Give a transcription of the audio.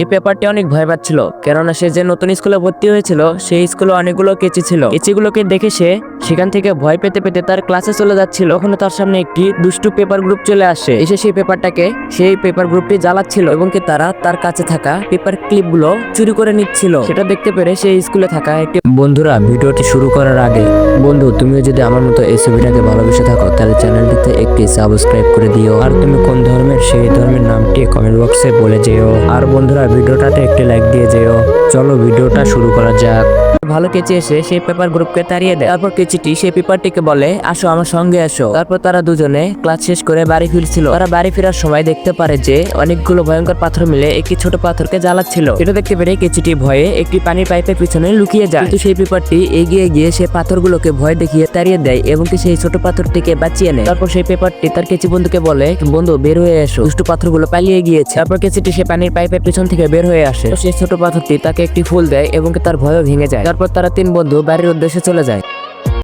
এই পেপারটি অনেক ভয় পাচ্ছিল, কেননা সে যে নতুন স্কুলে ভর্তি হয়েছিল সেই স্কুলে অনেকগুলো কেচি ছিল। কেচিগুলোকে দেখে সে সেখান থেকে ভয় পেতে পেতে তার ক্লাসে চলে যাচ্ছিল। ওখানে তার সামনে একটি দুষ্টু পেপার গ্রুপ চলে আসে। এসে সেই পেপারটাকে সেই পেপার গ্রুপটি জ্বালাচ্ছিল এবং কি তারা তার কাছে থাকা পেপার ক্লিপ গুলো চুরি করে নিচ্ছিল। সেটা দেখতে পেরে সেই স্কুলে থাকা একটি বন্ধুরা ভিডিওটি শুরু করার আগে বন্ধু, তুমিও যদি আমার মতো এই ছবিটাকে ভালোবেসে থাকো তাহলে চ্যানেলটিতে একটি সাবস্ক্রাইব করে দিও। আর তুমি কোন ধর্মের সেই ধর্মের নামটি কমেন্ট বক্সে বলে যেও। আর বন্ধুরা ভিডিওটাতে একটি লাইক দিয়ে যেও। চলো ভিডিওটা শুরু করা যাক। ভালো কেচি এসে সেই পেপার গ্রুপকে তাড়িয়ে দেয়। তারপর কেচিটি সেই পেপারটিকে বলে, আসো আমার সঙ্গে আসো। তারপর তারা দুজনে ক্লাস শেষ করে বাড়ি ফিরছিল। তারা বাড়ি ফেরার সময় দেখতে পারে যে অনেকগুলো ভয়ঙ্কর পাথর মিলে একটি ছোট পাথরকে জ্বালাচ্ছিল। এটা দেখতে পেরে কেচিটি ভয়ে একটি পানির পাইপের পিছনে লুকিয়ে যায়। কিন্তু সেই পেপারটি এগিয়ে গিয়ে সেই পাথরগুলোকে ভয় দেখিয়ে তাড়িয়ে দেয় এবং কি সেই ছোট পাথরটিকে বাঁচিয়ে নেয়। তারপর সেই পেপারটি তার কেচি বন্ধুকে বলে, বন্ধু বের হয়ে এসো, দুষ্টু পাথরগুলো পালিয়ে গিয়েছে। তারপর কেচিটি সে পানির পাইপের পিছন থেকে বের হয়ে আসে। সেই ছোট পাথরটি তাকে একটি ফুল দেয় এবং তার ভয়ও ভেঙে যায়। তারপর তারা তিন বন্ধু বাড়ির উদ্দেশ্যে চলে যায়।